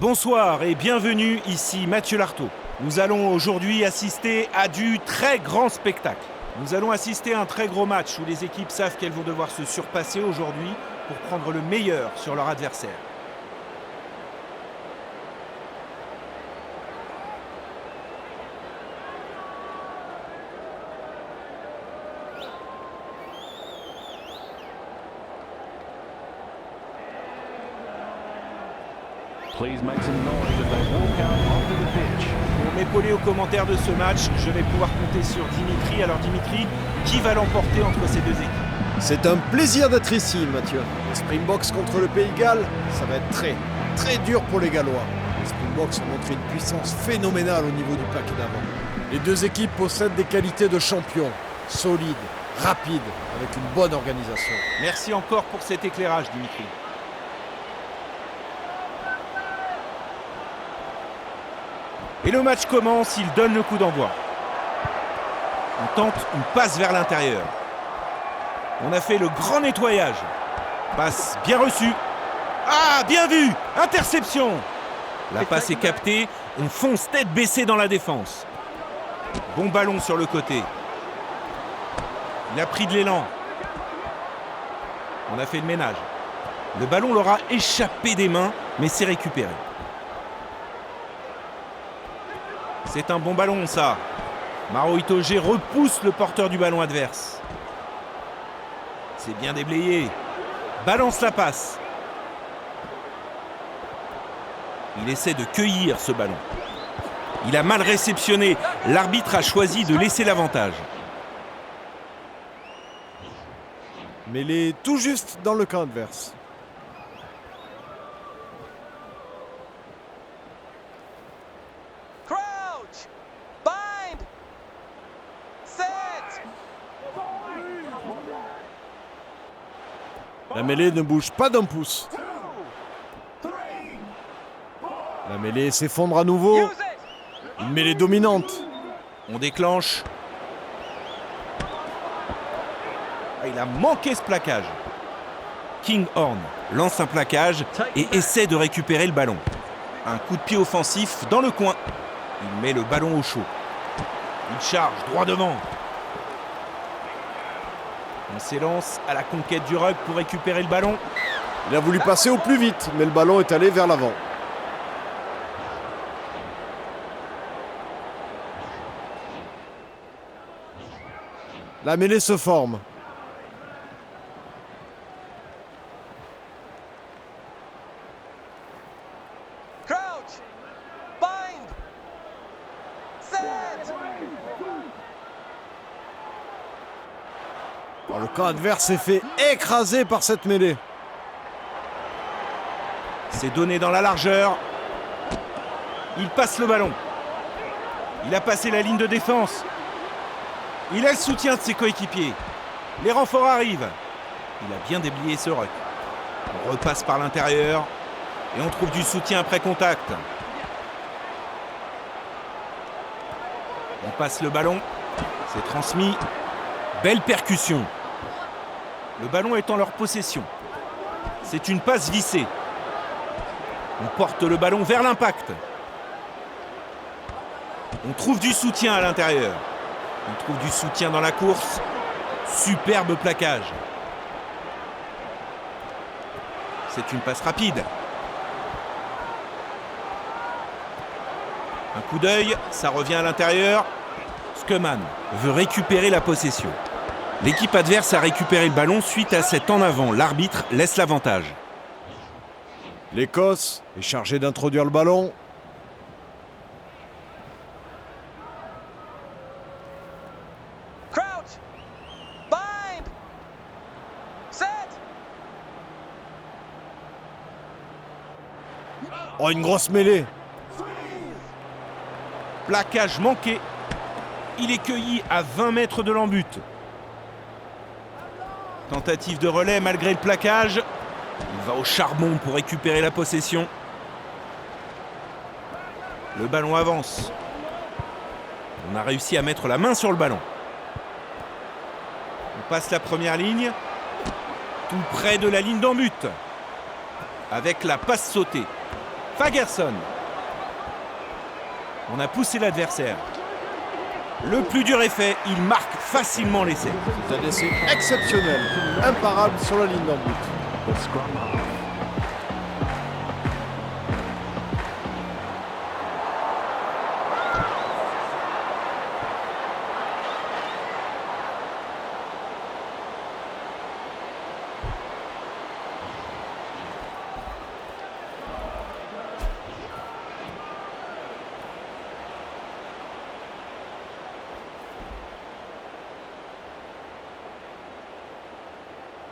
Bonsoir et bienvenue, ici Mathieu Lartaud. Nous allons aujourd'hui assister à du très grand spectacle. Nous allons assister à un très gros match où les équipes savent qu'elles vont devoir se surpasser aujourd'hui pour prendre le meilleur sur leur adversaire. Please make some noise as they walk out onto the pitch. Pour m'épauler aux commentaires de ce match, je vais pouvoir compter sur Dimitri. Alors Dimitri, qui va l'emporter entre ces deux équipes? C'est un plaisir d'être ici, Mathieu. Les Springboks contre le Pays de Galles, ça va être très dur pour les Gallois. Les Springboks ont montré une puissance phénoménale au niveau du paquet d'avant. Les deux équipes possèdent des qualités de champions, solides, rapides, avec une bonne organisation. Merci encore pour cet éclairage, Dimitri. Et le match commence, il donne le coup d'envoi. On tente une passe vers l'intérieur. On a fait le grand nettoyage. Passe bien reçue. Ah, bien vu! Interception! La passe est captée, on fonce tête baissée dans la défense. Bon ballon sur le côté. Il a pris de l'élan. On a fait le ménage. Le ballon leur a échappé des mains, mais c'est récupéré. C'est un bon ballon, ça. Maro Itoje repousse le porteur du ballon adverse. C'est bien déblayé. Balance la passe. Il essaie de cueillir ce ballon. Il a mal réceptionné. L'arbitre a choisi de laisser l'avantage. Mêlé tout juste dans le camp adverse. La mêlée ne bouge pas d'un pouce. La mêlée s'effondre à nouveau. Une mêlée dominante. On déclenche. Ah, il a manqué ce plaquage. Kinghorn lance un plaquage et essaie de récupérer le ballon. Un coup de pied offensif dans le coin. Il met le ballon au chaud. Il charge droit devant. On s'élance à la conquête du ruck pour récupérer le ballon. Il a voulu passer au plus vite, mais le ballon est allé vers l'avant. La mêlée se forme. Le camp adverse s'est fait écraser par cette mêlée. C'est donné dans la largeur. Il passe le ballon. Il a passé la ligne de défense. Il a le soutien de ses coéquipiers. Les renforts arrivent. Il a bien déblayé ce ruck. On repasse par l'intérieur et on trouve du soutien après contact. On passe le ballon. C'est transmis. Belle percussion. Le ballon est en leur possession. C'est une passe vissée. On porte le ballon vers l'impact. On trouve du soutien à l'intérieur. On trouve du soutien dans la course. Superbe plaquage. C'est une passe rapide. Un coup d'œil, ça revient à l'intérieur. Skeman veut récupérer la possession. L'équipe adverse a récupéré le ballon suite à cet en avant. L'arbitre laisse l'avantage. L'Écosse est chargée d'introduire le ballon. Oh, une grosse mêlée. Plaquage manqué. Il est cueilli à 20 mètres de l'embut. Tentative de relais malgré le plaquage. Il va au charbon pour récupérer la possession. Le ballon avance. On a réussi à mettre la main sur le ballon. On passe la première ligne. Tout près de la ligne d'en but. Avec la passe sautée. Fagerson. On a poussé l'adversaire. Le plus dur est fait, il marque facilement l'essai. C'est un essai exceptionnel, imparable sur la ligne d'en but. The scrum half.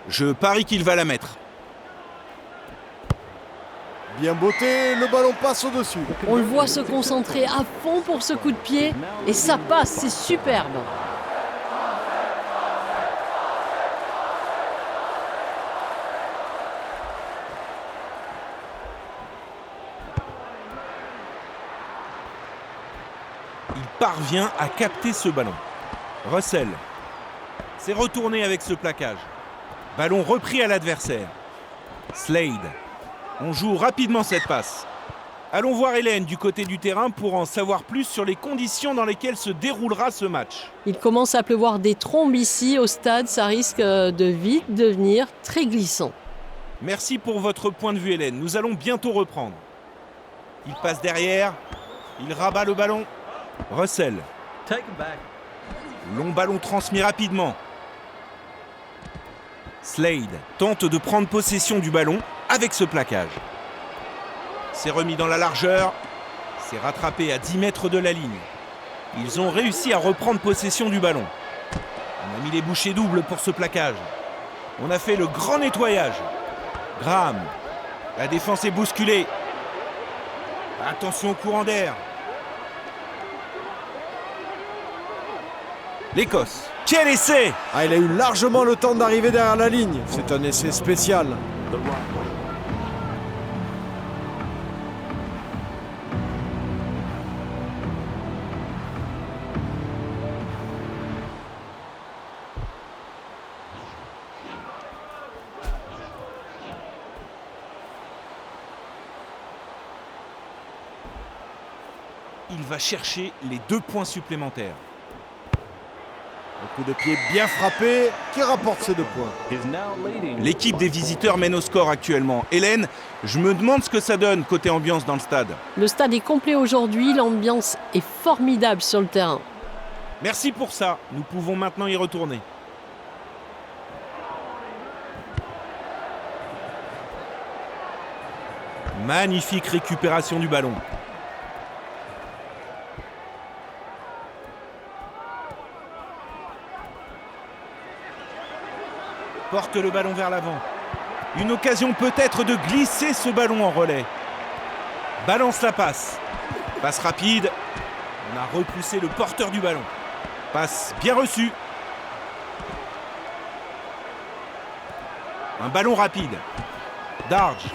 Je parie qu'il va la mettre. Bien botté, le ballon passe au-dessus. On le voit se concentrer à fond pour ce coup de pied et ça passe, c'est superbe. Il parvient à capter ce ballon. Russell s'est retourné avec ce plaquage. Ballon repris à l'adversaire. Slade. On joue rapidement cette passe. Allons voir Hélène du côté du terrain pour en savoir plus sur les conditions dans lesquelles se déroulera ce match. Il commence à pleuvoir des trombes ici au stade, ça risque de vite devenir très glissant. Merci pour votre point de vue Hélène, nous allons bientôt reprendre. Il passe derrière, il rabat le ballon. Russell. Take him back. Long ballon transmis rapidement. Slade tente de prendre possession du ballon avec ce plaquage. C'est remis dans la largeur. C'est rattrapé à 10 mètres de la ligne. Ils ont réussi à reprendre possession du ballon. On a mis les bouchées doubles pour ce plaquage. On a fait le grand nettoyage. Graham. La défense est bousculée. Attention au courant d'air. L'Écosse. Quel essai! Ah, il a eu largement le temps d'arriver derrière la ligne. C'est un essai spécial. The right. Il va chercher les 2 points supplémentaires. Un coup de pied bien frappé qui rapporte ces 2 points. He's now leading. L'équipe des visiteurs mène au score actuellement. Hélène, je me demande ce que ça donne côté ambiance dans le stade. Le stade est complet aujourd'hui, l'ambiance est formidable sur le terrain. Merci pour ça, nous pouvons maintenant y retourner. Magnifique récupération du ballon. Porte le ballon vers l'avant. Une occasion peut-être de glisser ce ballon en relais. Balance la passe. Passe rapide. On a repoussé le porteur du ballon. Passe bien reçue. Un ballon rapide. Darge.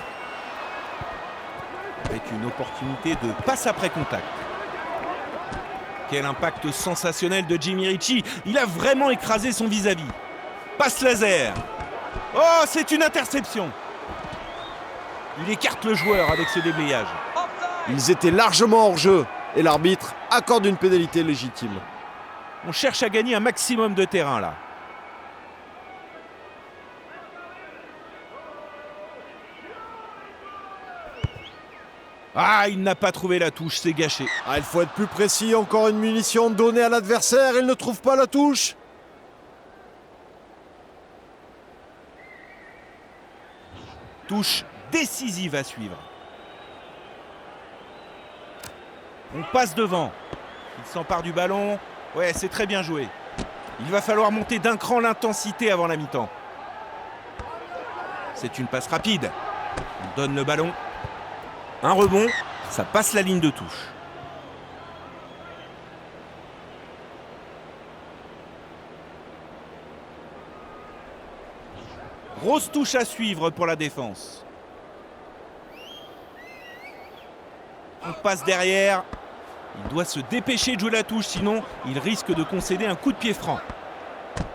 Avec une opportunité de passe après contact. Quel impact sensationnel de Jimmy Ritchie. Il a vraiment écrasé son vis-à-vis. Passe laser. Oh, c'est une interception. Il écarte le joueur avec ce déblayage. Ils étaient largement hors jeu et l'arbitre accorde une pénalité légitime. On cherche à gagner un maximum de terrain là. Ah, il n'a pas trouvé la touche, c'est gâché. Ah, il faut être plus précis, encore une munition donnée à l'adversaire, il ne trouve pas la touche. Touche décisive à suivre. On passe devant. Il s'empare du ballon. Ouais, c'est très bien joué. Il va falloir monter d'un cran l'intensité avant la mi-temps. C'est une passe rapide. On donne le ballon. Un rebond, ça passe la ligne de touche. Grosse touche à suivre pour la défense. On passe derrière. Il doit se dépêcher de jouer la touche, sinon il risque de concéder un coup de pied franc.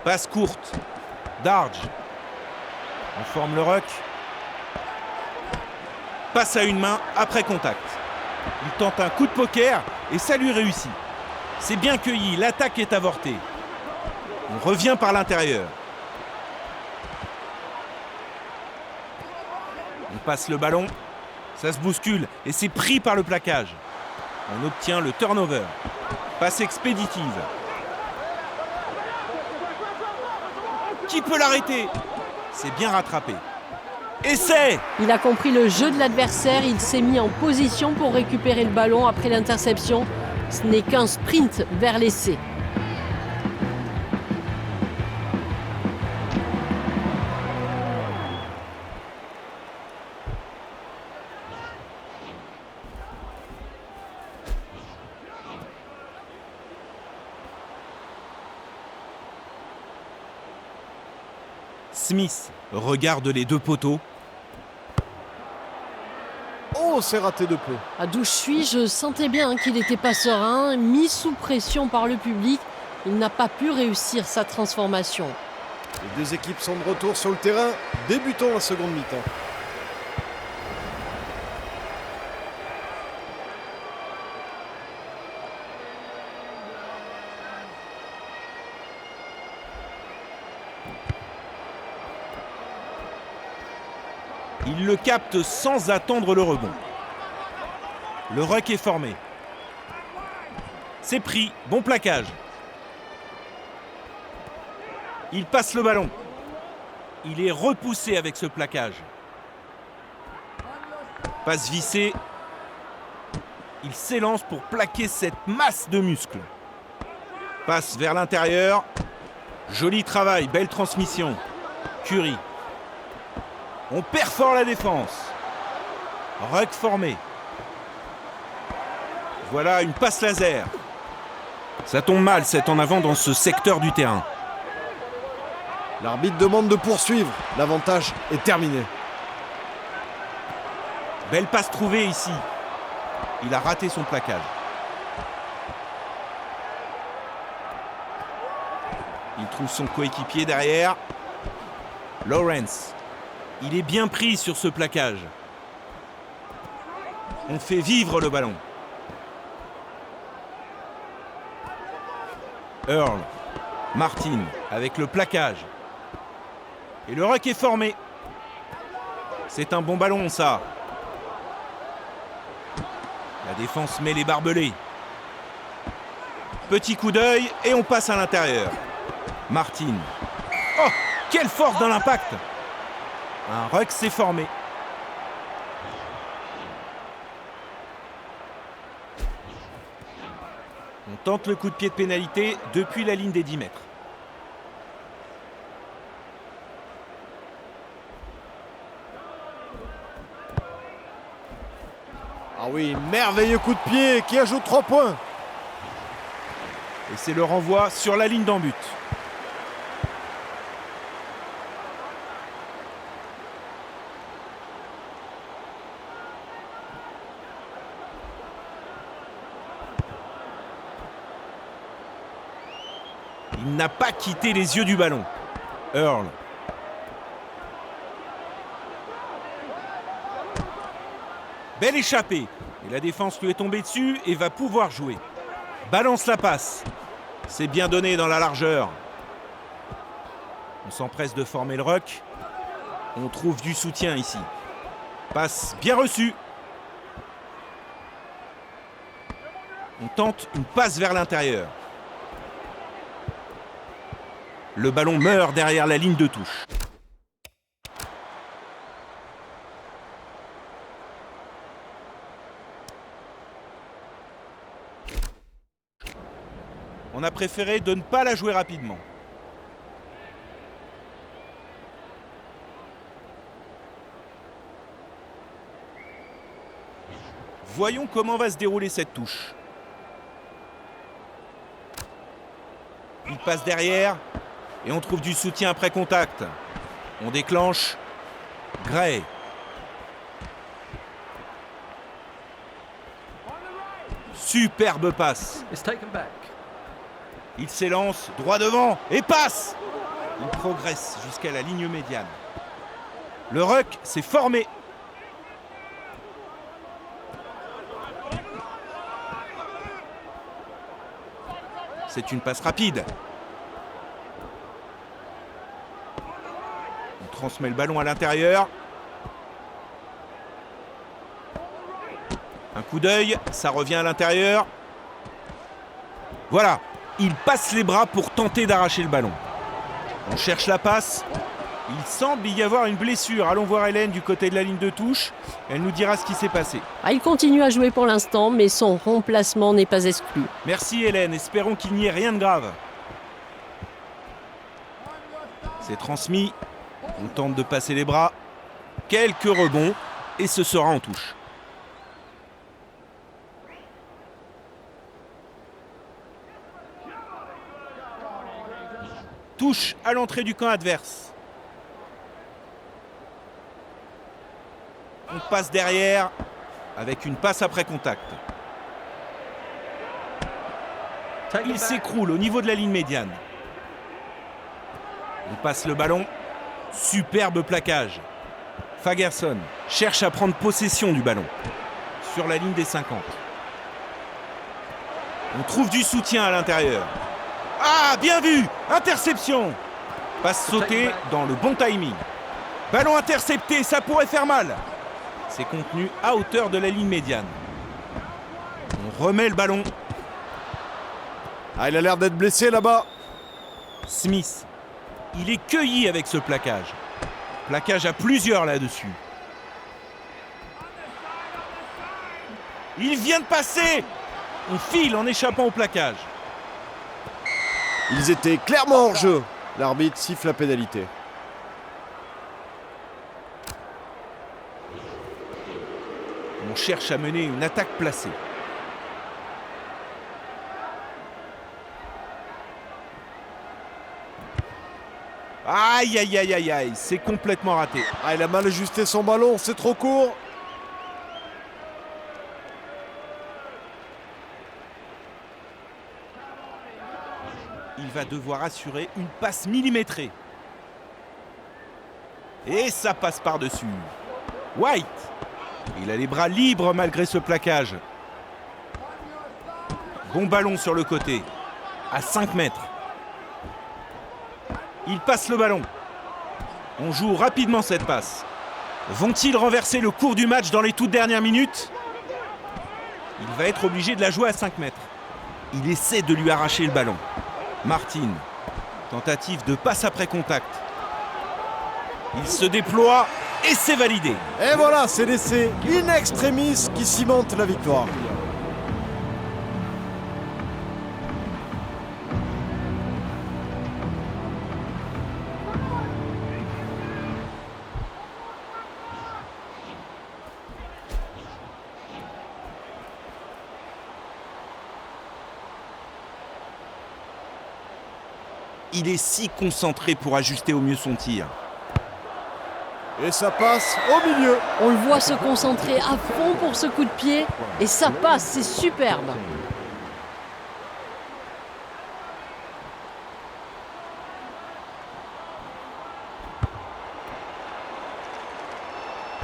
Passe courte. Darge. On forme le ruck. passe à une main après contact. Il tente un coup de poker et ça lui réussit. C'est bien cueilli, l'attaque est avortée. On revient par l'intérieur. On passe le ballon, ça se bouscule et c'est pris par le plaquage. On obtient le turnover. Passe expéditive. Qui peut l'arrêter? C'est bien rattrapé. Essai! Il a compris le jeu de l'adversaire, il s'est mis en position pour récupérer le ballon après l'interception. Ce n'est qu'un sprint vers l'essai. Smith regarde les deux poteaux. Oh, c'est raté de peu. À d'où je suis, je sentais bien qu'il n'était pas serein. Mis sous pression par le public, il n'a pas pu réussir sa transformation. Les deux équipes sont de retour sur le terrain. Débutons la seconde mi-temps. Il le capte sans attendre le rebond. Le ruck est formé. C'est pris, bon plaquage. Il passe le ballon. Il est repoussé avec ce plaquage. Passe vissée. Il s'élance pour plaquer cette masse de muscles. Passe vers l'intérieur. Joli travail, belle transmission. Curry. On perfore la défense. Ruck formé. Voilà une passe laser. Ça tombe mal, c'est en avant dans ce secteur du terrain. L'arbitre demande de poursuivre. L'avantage est terminé. Belle passe trouvée ici. Il a raté son plaquage. Il trouve son coéquipier derrière. Lawrence. Il est bien pris sur ce plaquage. On fait vivre le ballon. Earl. Martin avec le plaquage. Et le ruck est formé. C'est un bon ballon, ça. La défense met les barbelés. Petit coup d'œil et on passe à l'intérieur. Martin. Oh, quelle force dans l'impact! Un ruck s'est formé. On tente le coup de pied de pénalité depuis la ligne des 10 mètres. Ah oui, merveilleux coup de pied qui ajoute 3 points. Et c'est le renvoi sur la ligne d'en but. Il n'a pas quitté les yeux du ballon. Earl. Belle échappée. Et la défense lui est tombée dessus et va pouvoir jouer. Balance la passe. C'est bien donné dans la largeur. On s'empresse de former le ruck. On trouve du soutien ici. Passe bien reçue. On tente une passe vers l'intérieur. Le ballon meurt derrière la ligne de touche. On a préféré de ne pas la jouer rapidement. Voyons comment va se dérouler cette touche. Il passe derrière. Et on trouve du soutien après contact. On déclenche. Gray. Superbe passe. It's taken back. Il s'élance droit devant et passe. Il progresse jusqu'à la ligne médiane. Le ruck s'est formé. C'est une passe rapide. On transmet le ballon à l'intérieur. Un coup d'œil, ça revient à l'intérieur. Voilà, il passe les bras pour tenter d'arracher le ballon. On cherche la passe. Il semble y avoir une blessure. Allons voir Hélène du côté de la ligne de touche. Elle nous dira ce qui s'est passé. Il continue à jouer pour l'instant, mais son remplacement n'est pas exclu. Merci Hélène, espérons qu'il n'y ait rien de grave. C'est transmis. On tente de passer les bras. Quelques rebonds et ce sera en touche. Touche à l'entrée du camp adverse. On passe derrière avec une passe après contact. Il s'écroule au niveau de la ligne médiane. On passe le ballon. Superbe plaquage. Fagerson cherche à prendre possession du ballon sur la ligne des 50. On trouve du soutien à l'intérieur. Ah, bien vu! Interception! Passe sautée dans le bon timing. Ballon intercepté, ça pourrait faire mal. C'est contenu à hauteur de la ligne médiane. On remet le ballon. Ah, il a l'air d'être blessé là-bas. Smith, il est cueilli avec ce plaquage. Plaquage à plusieurs là-dessus. Il vient de passer! On file en échappant au plaquage. Ils étaient clairement hors jeu. L'arbitre siffle la pénalité. On cherche à mener une attaque placée. Aïe, aïe, aïe, aïe, aïe, c'est complètement raté. Ah, il a mal ajusté son ballon, c'est trop court. Il va devoir assurer une passe millimétrée. Et ça passe par-dessus. White, il a les bras libres malgré ce plaquage. Bon ballon sur le côté, à 5 mètres. Il passe le ballon. On joue rapidement cette passe. Vont-ils renverser le cours du match dans les toutes dernières minutes? Il va être obligé de la jouer à 5 mètres. Il essaie de lui arracher le ballon. Martin, tentative de passe après contact. Il se déploie et c'est validé. Et voilà, c'est l'essai in extremis qui cimente la victoire. Il est si concentré pour ajuster au mieux son tir. Et ça passe au milieu. On le voit se concentrer à fond pour ce coup de pied. Et ça passe, c'est superbe.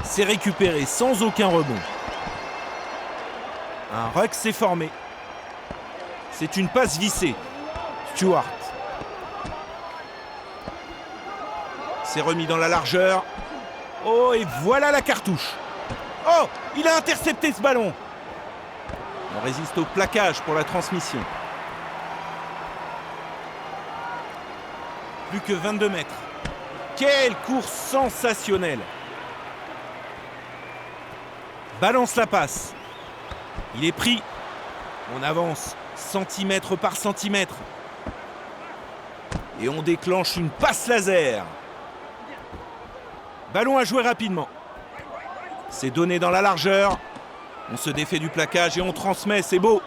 C'est récupéré sans aucun rebond. Un ruck s'est formé. C'est une passe vissée. Stewart. C'est remis dans la largeur. Oh, et voilà la cartouche. Oh, il a intercepté ce ballon. On résiste au plaquage pour la transmission. Plus que 22 mètres. Quelle course sensationnelle. Balance la passe. Il est pris. On avance centimètre par centimètre. Et on déclenche une passe laser. Ballon à jouer rapidement. C'est donné dans la largeur. On se défait du plaquage et on transmet, c'est beau.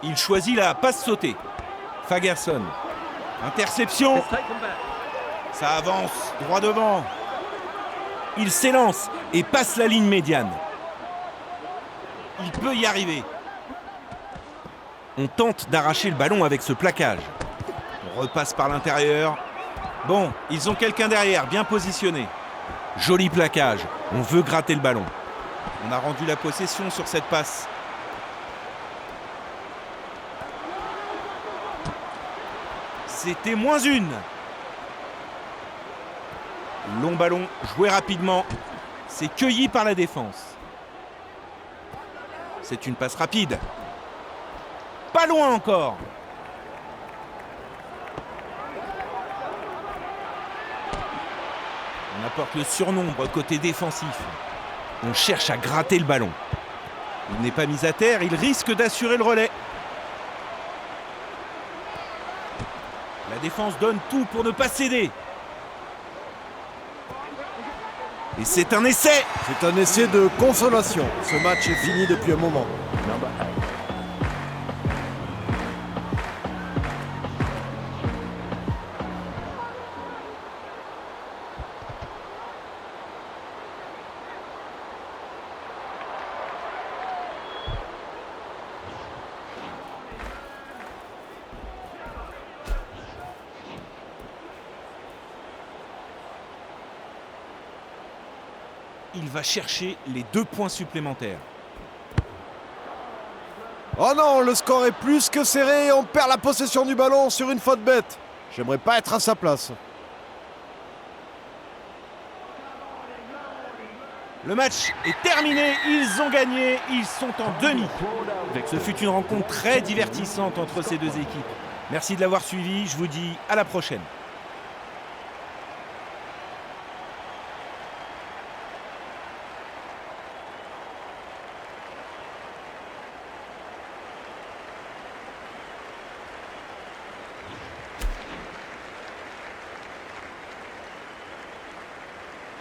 Il choisit la passe sautée. Fagerson. Interception. Ça avance droit devant. Il s'élance et passe la ligne médiane. Il peut y arriver. On tente d'arracher le ballon avec ce plaquage. On repasse par l'intérieur. Bon, ils ont quelqu'un derrière, bien positionné. Joli plaquage. On veut gratter le ballon. On a rendu la possession sur cette passe. C'était moins une. Long ballon, joué rapidement. C'est cueilli par la défense. C'est une passe rapide. Pas loin encore. On apporte le surnombre côté défensif. On cherche à gratter le ballon. Il n'est pas mis à terre, il risque d'assurer le relais. La défense donne tout pour ne pas céder. Et c'est un essai. C'est un essai de consolation. Ce match est fini depuis un moment. Number 8. Il va chercher les 2 points supplémentaires. Oh non, le score est plus que serré et on perd la possession du ballon sur une faute bête. J'aimerais pas être à sa place. Le match est terminé, ils ont gagné, ils sont en demi. Ce fut une rencontre très divertissante entre ces deux équipes. Merci de l'avoir suivi, je vous dis à la prochaine.